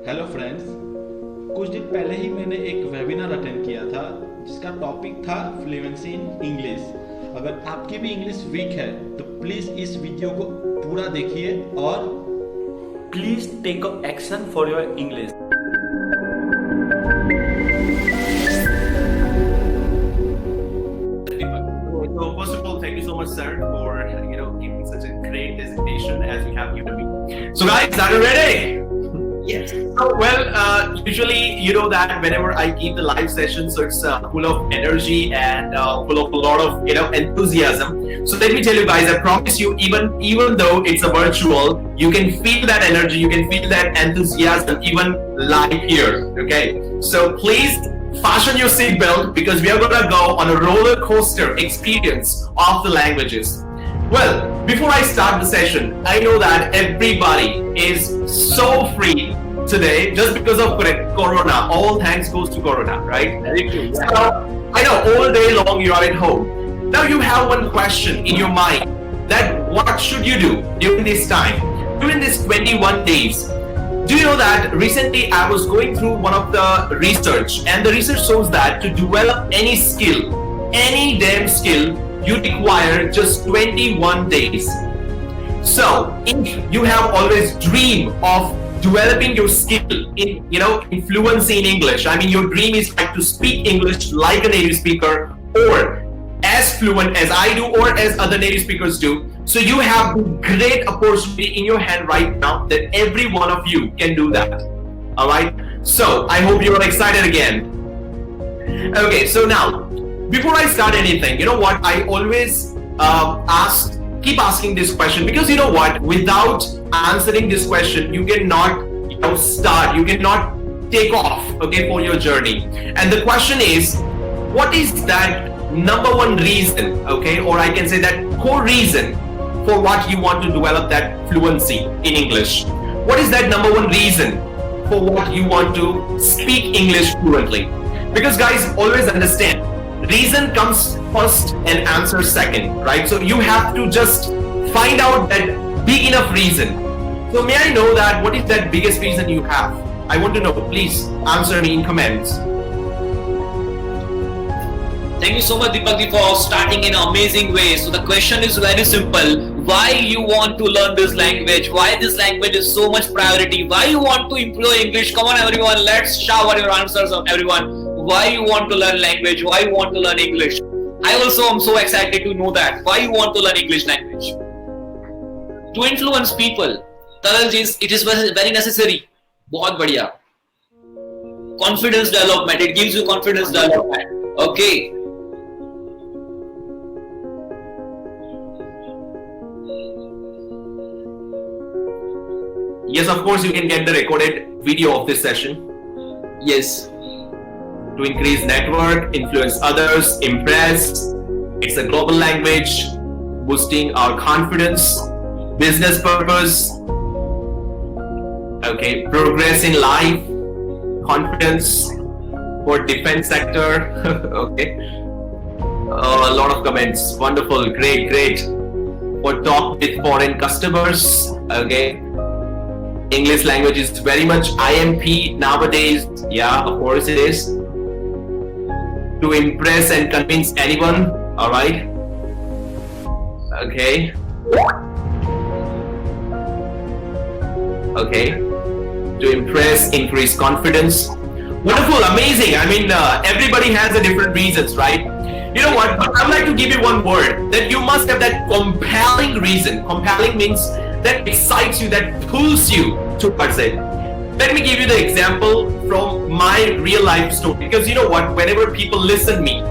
Hello friends. कुछ दिन पहले ही मैंने एक वेबिनार अटेंड किया था जिसका टॉपिक था फ्लुएंसी इन इंग्लिश। अगर आपकी भी इंग्लिश वीक है तो प्लीज़ इस वीडियो को पूरा देखिए और Please take up action for your English. So first of all, thank you so much, sir, for giving such a great presentation as you have given me. So, guys, are you ready? Yes. Usually, you know that whenever I give the live session, so it's full of energy and full of a lot of enthusiasm. So let me tell you guys, I promise you, even though it's a virtual, you can feel that energy, you can feel that enthusiasm even live here. Okay, so please fasten your seatbelt because we are gonna go on a roller coaster experience of the languages. Well, before I start the session, I know that everybody is so free today just because of Corona. All thanks goes to Corona, right? Very true. So, I know all day long you are at home. Now you have one question in your mind that what should you do during this time, during these 21 days? Do you know that recently I was going through one of the research, and the research shows that to develop any skill, any damn skill, you require just 21 days. So if you have always dreamed of developing your skill in fluency in English, I mean your dream is like to speak English like a native speaker or as fluent as I do or as other native speakers do. So you have a great opportunity in your hand right now that every one of you can do that. All right. So I hope you are excited again. Okay. So now, before I start anything, you know what? I always keep asking this question because you know what? Without answering this question, you cannot start. You cannot take off. Okay, for your journey. And the question is, what is that number one reason? Okay, or I can say that core reason for what you want to develop that fluency in English. What is that number one reason for what you want to speak English fluently? Because guys, always understand, reason comes first and answer second, right? So you have to just find out that big enough reason. So may I know that what is that biggest reason you have? I want to know. Please answer me in comments. Thank you so much, Dipak, for starting in an amazing way. So the question is very simple. Why you want to learn this language? Why this language is so much priority? Why you want to improve English? Come on, everyone. Let's shower your answers of everyone. Why you want to learn language? Why you want to learn English? I also am so excited to know that. Why you want to learn English language? To influence people. Taralji, it is very necessary. बहुत बढ़िया. Confidence development. It gives you confidence development. Okay. Yes, of course, you can get the recorded video of this session. Yes. To increase network, influence others, impress. It's a global language, boosting our confidence, business purpose. Okay, progress in life, confidence for defense sector. Okay, a lot of comments. Wonderful, great. For talk with foreign customers. Okay. English language is very much IMP nowadays. Yeah, of course it is. To impress and convince anyone. All right. Okay. Okay. To impress, increase confidence. Wonderful, amazing. I mean, everybody has a different reasons, right? You know what? But I'd like to give you one word that you must have that compelling reason. Compelling means that excites you, that pulls you towards it. Let me give you the example from my real life story. Because you know what? Whenever people listen me,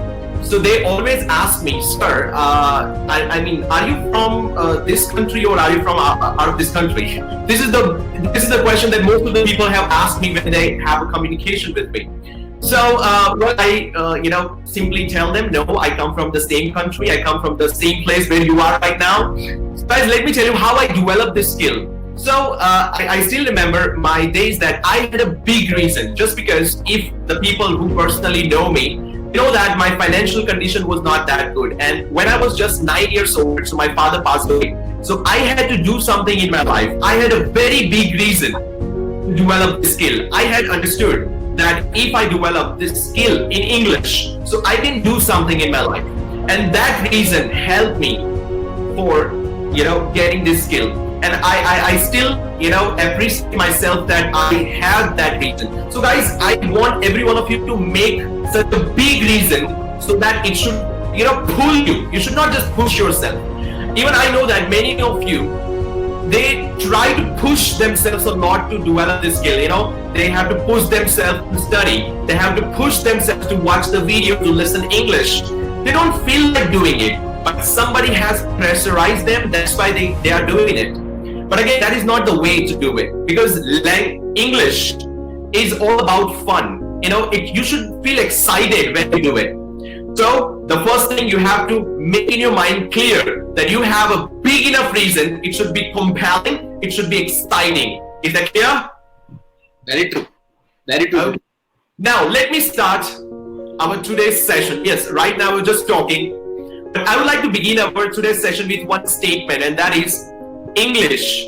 so they always ask me, sir, I mean, are you from this country or are you from out of this country? This is the question that most of the people have asked me when they have a communication with me. So what I simply tell them, no, I come from the same country, I come from the same place where you are right now. So guys, let me tell you how I developed this skill. So I still remember my days that I had a big reason, just because if the people who personally know me, you know that my financial condition was not that good. And when I was just 9 years old, so my father passed away. So I had to do something in my life. I had a very big reason to develop this skill. I had understood that if I develop this skill in English, so I can do something in my life. And that reason helped me for, getting this skill. And I still, appreciate myself that I have that reason. So guys, I want every one of you to make such a big reason so that it should, pull you. You should not just push yourself. Even I know that many of you, they try to push themselves a lot to develop this skill. They have to push themselves to study. They have to push themselves to watch the video, to listen English. They don't feel like doing it, but somebody has pressurized them. That's why they are doing it. But again, that is not the way to do it, because English is all about fun. You should feel excited when you do it. So the first thing you have to make in your mind clear that you have a big enough reason. It should be compelling. It should be exciting. Is that clear? Very true. Very true. Now let me start our today's session. Yes, right now we're just talking, but I would like to begin our today's session with one statement, and that is English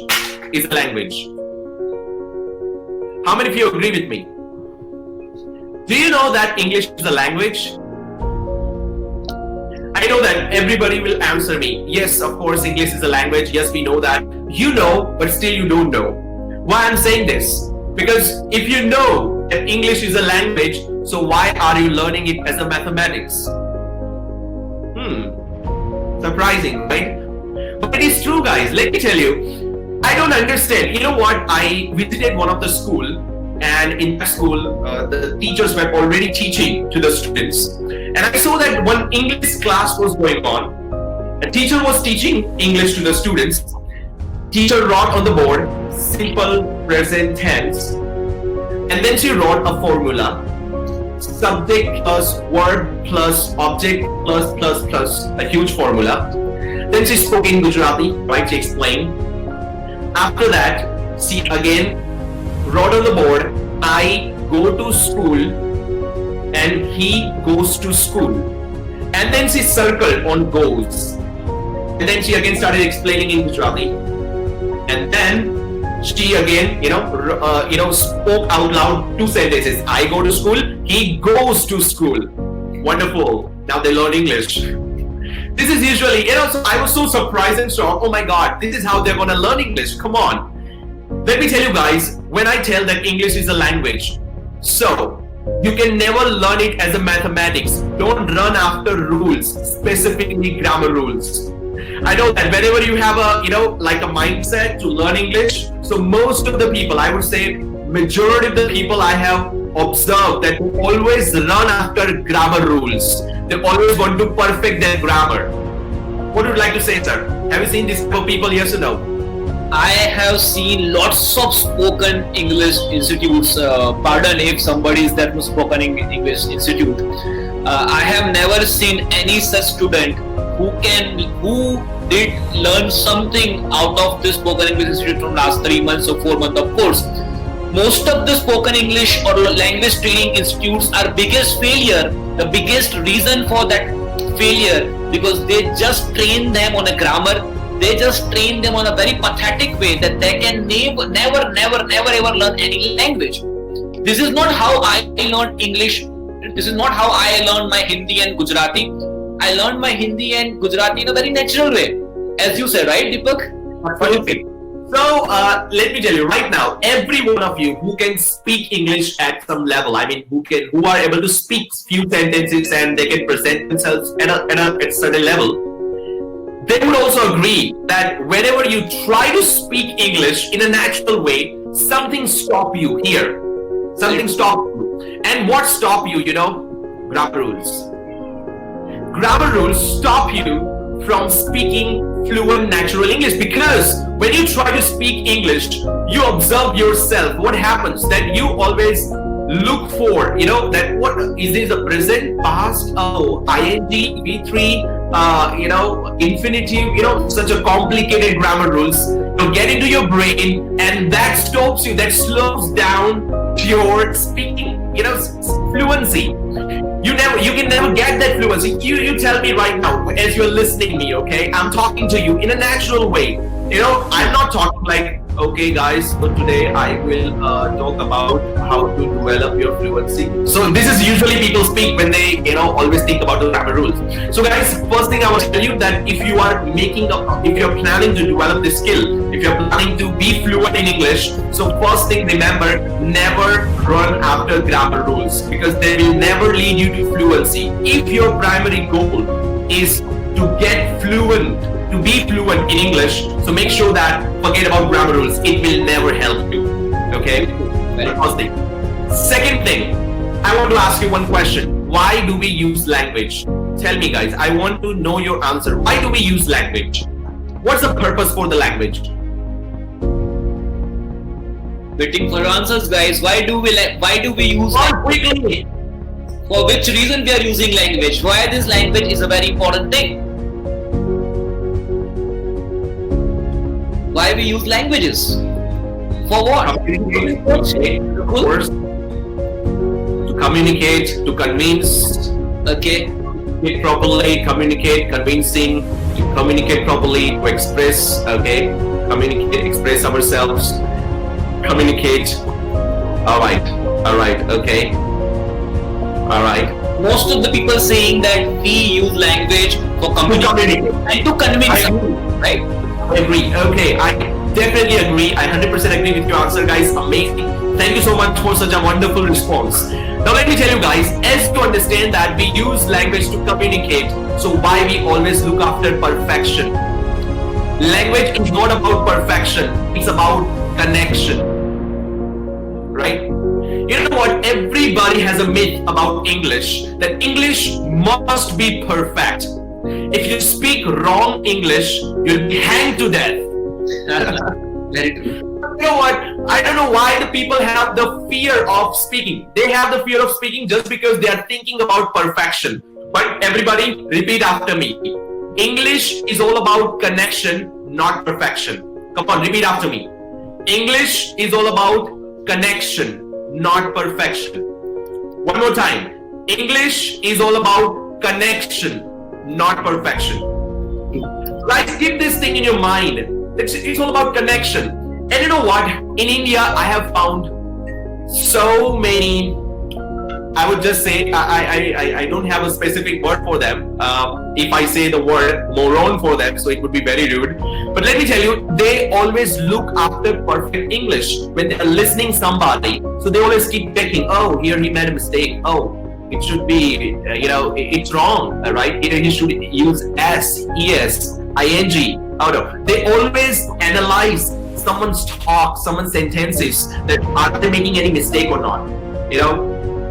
is a language. How many of you agree with me? Do you know that English is a language? I know that everybody will answer me, yes, of course, English is a language. Yes, we know that. You know, but still you don't know. Why I'm saying this? Because if you know that English is a language, so why are you learning it as a mathematics? Surprising, right? But it is true, guys. Let me tell you, I don't understand. You know what? I visited one of the school, and in that school, the teachers were already teaching to the students. And I saw that one English class was going on. A teacher was teaching English to the students. Teacher wrote on the board, simple present tense. And then she wrote a formula. Subject plus verb plus object plus a huge formula. Then she spoke in Gujarati, right? She explained. After that, she again wrote on the board, I go to school and he goes to school. And then she circled on goes. And then she again started explaining in Gujarati. And then she again, spoke out loud two sentences. I go to school, he goes to school. Wonderful. Now they learn English. This is usually, so I was so surprised and shocked. Oh my God, this is how they're going to learn English. Come on. Let me tell you guys, when I tell that English is a language, so you can never learn it as a mathematics. Don't run after rules, specifically grammar rules. I know that whenever you have a mindset to learn English, so most of the people, I would say majority of the people I have observed that always run after grammar rules. They always want to perfect their grammar. What would you like to say, sir? Have you seen these people, yes or no? I have seen lots of spoken English institutes. Pardon if somebody is that spoken English institute. I have never seen any such student who did learn something out of this spoken English institute from last 3 months or 4 months. Of course, most of the spoken English or language training institutes are biggest failure. The biggest reason for that failure, because they just train them on a grammar. They just train them on a very pathetic way that they can never ever learn any language. This is not how I learned English. This is not how I learned my Hindi and Gujarati. I learned my Hindi and Gujarati in a very natural way. As you said, right, Dipak? Absolutely. So let me tell you right now, every one of you who can speak English at some level, I mean, who are able to speak few sentences and they can present themselves at a certain level, they would also agree that whenever you try to speak English in a natural way, something stop you here. Something stop you. And what stop you, Grammar rules. Grammar rules stop you from speaking fluent natural English, because when you try to speak English, you observe yourself. What happens? That you always look for, that what is this a present, past, ing, v3, infinitive, such a complicated grammar rules get into your brain, and that stops you, that slows down your speaking, fluency. You can never get that fluency. You tell me right now, as you're listening to me, okay? I'm talking to you in a natural way. I'm not talking like Okay, guys, so today I will talk about how to develop your fluency. So this is usually people speak when they, always think about the grammar rules. So guys, first thing I want to tell you that if you are if you're planning to develop this skill, if you're planning to be fluent in English, so first thing, remember, never run after grammar rules because they will never lead you to fluency. If your primary goal is to get fluent, to be fluent in English, so make sure that forget about grammar rules. It will never help you. Okay? First thing. Second thing, I want to ask you one question. Why do we use language? Tell me, guys. I want to know your answer. Why do we use language? What's the purpose for the language? Waiting for answers, guys. Why do we use Quickly. For which reason we are using language? Why this language is a very important thing? Why we use languages? For what? Of course. To communicate, to convince. Okay. Communicate properly, communicate, convincing, to communicate properly, to express, okay? Communicate, express ourselves, communicate. Alright, okay. Alright. Most of the people saying that we use language for communication and to convince, right? I agree. Okay, I definitely agree. I 100% agree with your answer, guys. Amazing. Thank you so much for such a wonderful response. Now let me tell you guys, as you understand that we use language to communicate, so why we always look after perfection? Language is not about perfection, it's about connection. Right? You know what? Everybody has a myth about English, that English must be perfect. If you speak wrong English, you'll be hanged to death. Very true. You know what? I don't know why the people have the fear of speaking. They have the fear of speaking just because they are thinking about perfection. But everybody, repeat after me. English is all about connection, not perfection. Come on, repeat after me. English is all about connection, not perfection. One more time. English is all about connection, not perfection. Guys, keep this thing in your mind. It's all about connection. And you know what? In India, I have found so many, I would just say, I don't have a specific word for them. If I say the word moron for them, so it would be very rude. But let me tell you, they always look after perfect English when they are listening somebody. So they always keep checking, oh, here he made a mistake. Oh, it should be, it's wrong, right? Here he should use S, ES, ING. Oh no, they always analyze someone's talk, someone's sentences, that are they making any mistake or not,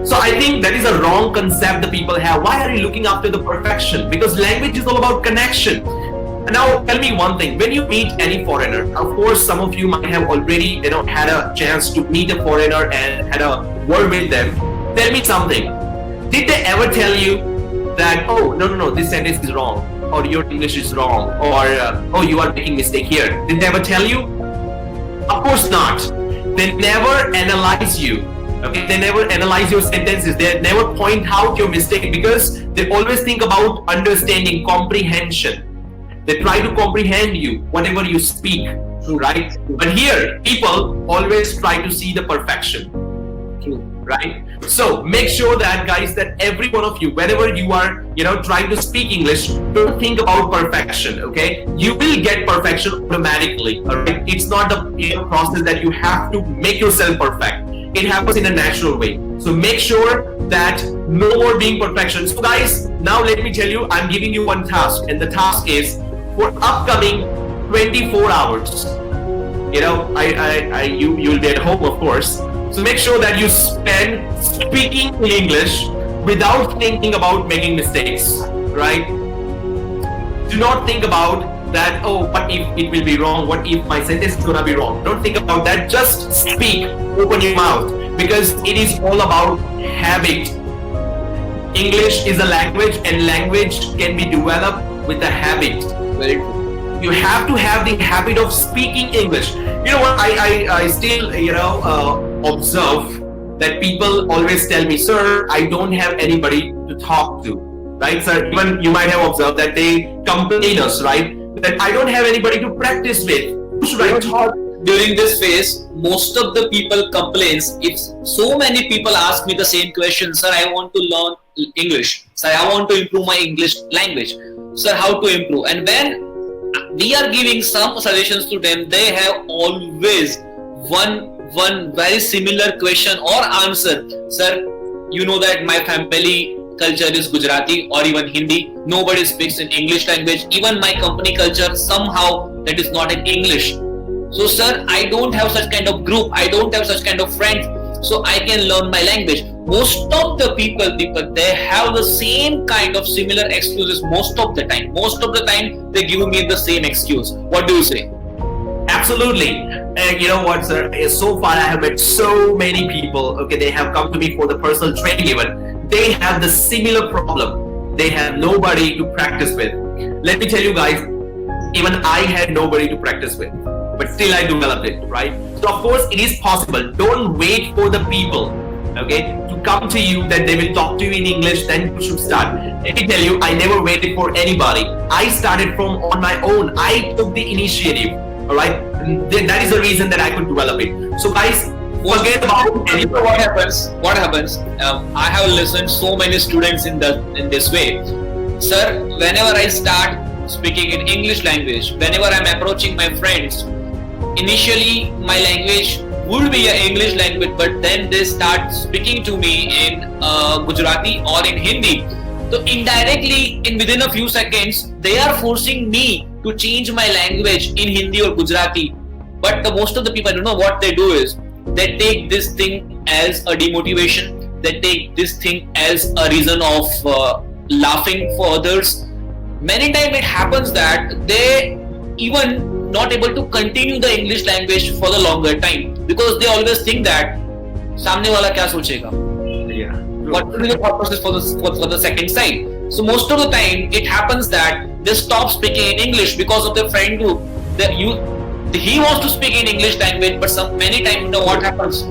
So I think that is a wrong concept that people have. Why are you looking after the perfection? Because language is all about connection. And now tell me one thing, when you meet any foreigner, of course some of you might have already, had a chance to meet a foreigner and had a word with them. Tell me something. Did they ever tell you that, oh, no, this sentence is wrong, or your English is wrong, or oh, you are making mistake here? Did they ever tell you? Of course not. They never analyze you. Okay, they never analyze your sentences. They never point out your mistake because they always think about understanding, comprehension. They try to comprehend you, whatever you speak, right? But here, people always try to see the perfection, right? So make sure that, guys, that every one of you, whenever you are, trying to speak English, don't think about perfection, okay? You will get perfection automatically, all right? It's not the process that you have to make yourself perfect. It happens in a natural way. So make sure that no more being perfection. So guys, now let me tell you, I'm giving you one task, and the task is for upcoming 24 hours. You'll be at home, of course. So make sure that you spend speaking in English without thinking about making mistakes, right? Do not think about that, oh, what if it will be wrong? What if my sentence is gonna be wrong? Don't think about that. Just speak, open your mouth, because it is all about habit. English is a language, and language can be developed with a habit. Very true. You have to have the habit of speaking English. You know what? I still, observe that people always tell me, sir, I don't have anybody to talk to, right, sir? Even you might have observed that they complain us, right? That I don't have anybody to practice with. Who should I talk? during this phase, most of the people complains if so many people ask me the same question, sir, I want to learn English, sir, I want to improve my English language, sir, how to improve? And when we are giving some suggestions to them, they have always one very similar question or answer. Sir, you know that my family culture is Gujarati or even Hindi. Nobody speaks in English language. Even my company culture, somehow that is not in English. So sir, I don't have such kind of group. I don't have such kind of friends. So I can learn my language. Most of the people, they have the same kind of similar excuses most of the time. Most of the time, they give me the same excuse. What do you say? Absolutely. And you know what, sir? So far, I have met so many people. Okay, they have come to me for the personal training even. They have the similar problem. They have nobody to practice with. Let me tell you guys, even I had nobody to practice with. But still I developed it, right? So of course, it is possible. Don't wait for the people, okay, to come to you that they will talk to you in English, then you should start. Let me tell you, I never waited for anybody. I started from on my own. I took the initiative. All right, that is the reason that I could develop it. So guys, forget about anybody. What happens? I have listened so many students in this way. Sir, whenever I start speaking in English language, whenever I'm approaching my friends, initially my language would be an English language, but then they start speaking to me in Gujarati or in Hindi. So indirectly, within a few seconds, they are forcing me to change my language in Hindi or Gujarati. But most of the people, I don't know what they do is, they take this thing as a demotivation. They take this thing as a reason of laughing for others. Many times it happens that they even not able to continue the English language for the longer time because they always think that सामने वाला क्या सोचेगा? Yeah. What will be the thought process for the second side? So most of the time it happens that they stop speaking in English because of their friend group. He wants to speak in English language, but many times you know what happens?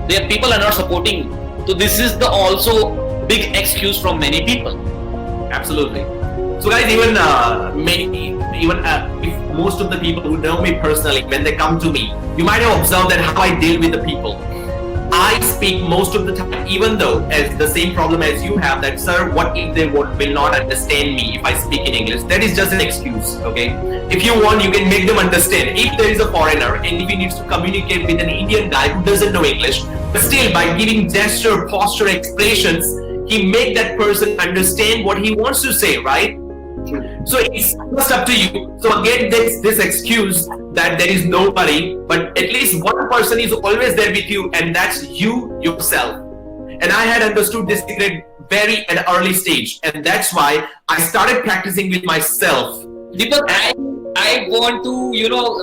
Their people are not supporting. So this is the also big excuse from many people. Absolutely. So guys, even if most of the people who know me personally, when they come to me, you might have observed that how I deal with the people. I speak most of the time, even though as the same problem as you have, that sir, what if they will not understand me if I speak in English? That is just an excuse, okay? If you want, you can make them understand. If there is a foreigner and if he needs to communicate with an Indian guy who doesn't know English, but still by giving gesture, posture, expressions, he make that person understand what he wants to say, right? So it's just up to you. So again, this excuse that there is nobody, but at least one person is always there with you, and that's you yourself. And I had understood this secret very at an early stage, and that's why I started practicing with myself. Dipak, I want to,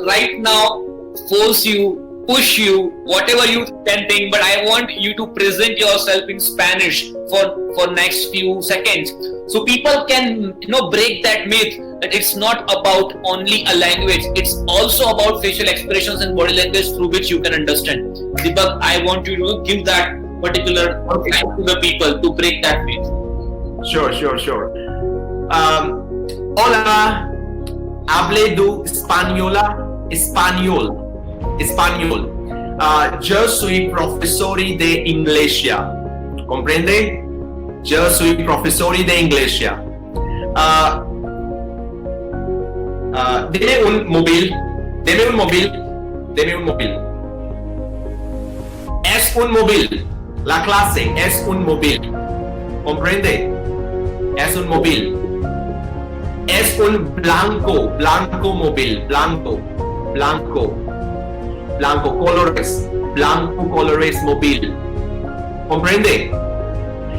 right now force you, push you, whatever you can think, but I want you to present yourself in Spanish for next few seconds. So people can, break that myth that it's not about only a language. It's also about facial expressions and body language through which you can understand. Dipak, I want you to give that particular time to the people to break that myth. Sure. Hola, hablo español. Yo soy profesor de inglés. ¿Comprende? Yo soy profesor de inglés. Deme un móvil. Es un móvil. La clase es un móvil. ¿Comprende? Es un móvil. Es un blanco móvil. Blanco colores móvil. ¿Comprende?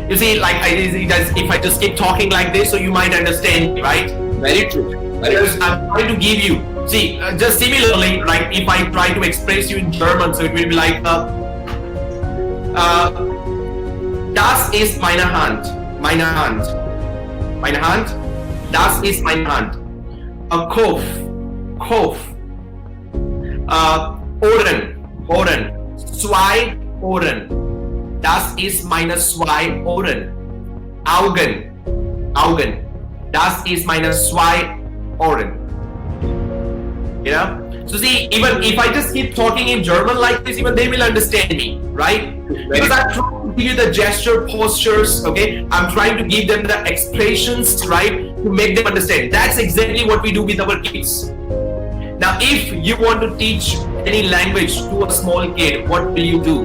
You see, like if I just keep talking like this, so you might understand, right? Very true. I'm trying to give you. See, just similarly, like if I try to express you in German, so it will be like, das ist meine Hand. Das ist meine Hand. Kopf. Ohren. Zwei Ohren. Das ist meine zwei Ohren. Augen. Das ist meine zwei Ohren. So see, even if I just keep talking in German like this, even they will understand me, right? Because I'm trying to give you the gesture, postures, okay? I'm trying to give them the expressions, right? To make them understand. That's exactly what we do with our kids. Now, if you want to teach any language to a small kid, what will you do?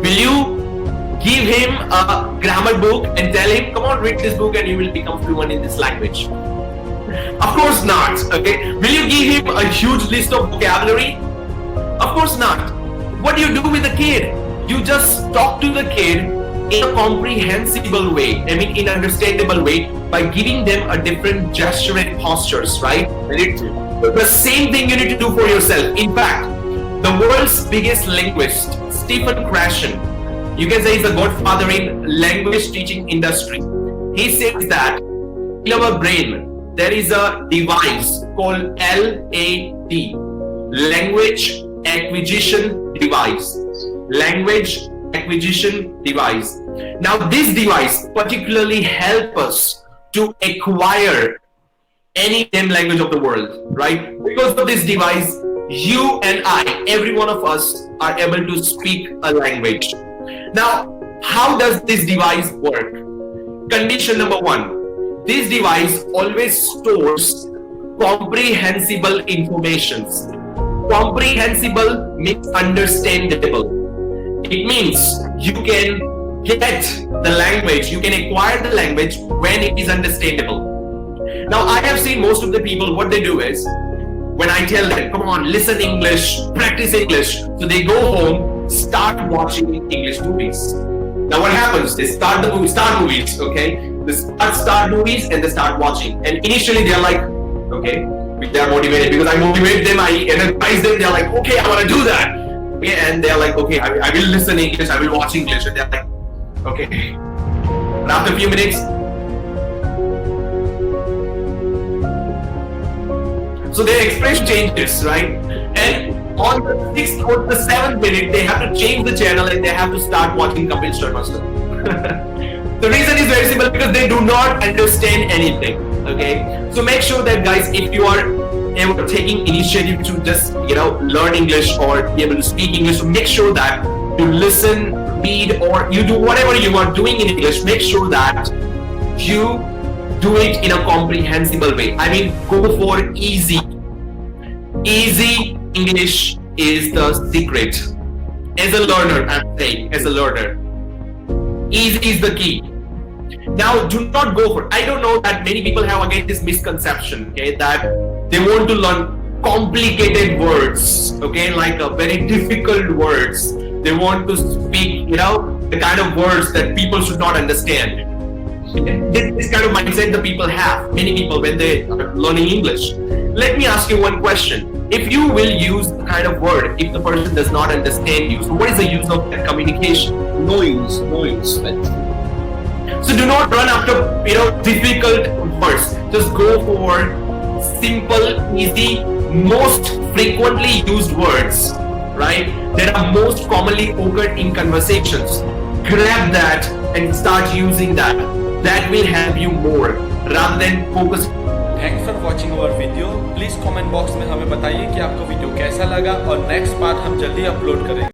Will you give him a grammar book and tell him, come on, read this book and you will become fluent in this language? Of course not, okay? Will you give him a huge list of vocabulary? Of course not. What do you do with the kid? You just talk to the kid in a comprehensible way, I mean in understandable way, by giving them a different gesture and postures, right? The same thing you need to do for yourself. In fact, the world's biggest linguist, Stephen Krashen, you can say he's the godfather in language teaching industry. He says that in our brain, there is a device called LAD, Language Acquisition Device. Language Acquisition Device. Now this device particularly helps us to acquire any damn language of the world, right? Because of this device, you and I, every one of us are able to speak a language. Now, how does this device work? Condition number one. This device always stores comprehensible informations. Comprehensible means understandable. It means you can get the language, you can acquire the language when it is understandable. Now, I have seen most of the people, what they do is, when I tell them, come on, listen English, practice English, so they go home, start watching English movies. Now what happens? They start movies, okay? They start movies and they start watching. And initially they're like, okay, they are motivated because I motivate them, I energize them, they're like, okay, I want to do that. Okay, and they're like, okay, I will listen English, I will watch English. And they're like, okay. But after a few minutes, so their expression changes, right? And on the 6th or the 7th minute, they have to change the channel and they have to start watching Kapil Sharma stuff. The reason is very simple, because they do not understand anything, okay? So make sure that, guys, if you are ever taking initiative to just, learn English or be able to speak English, so make sure that you listen, read, or you do whatever you are doing in English, make sure that you do it in a comprehensible way. I mean, go for easy. Easy English is the secret. As a learner, I'm saying, as a learner, easy is the key. Now, do not go for, I don't know that many people have again this misconception, okay, that they want to learn complicated words, okay, like a very difficult words. They want to speak, the kind of words that people should not understand. This kind of mindset the people have, many people, when they are learning English. Let me ask you one question. If you will use the kind of word, if the person does not understand you, so what is the use of that communication? No use. So do not run after, difficult words. Just go for simple, easy, most frequently used words, right? That are most commonly occurred in conversations. Grab that and start using that. That will help you more rather than focus. Thanks for watching our video. Please comment box में हमें बताइए कि आपको video कैसा लगा और next part हम जल्दी अपलोड करेंगे.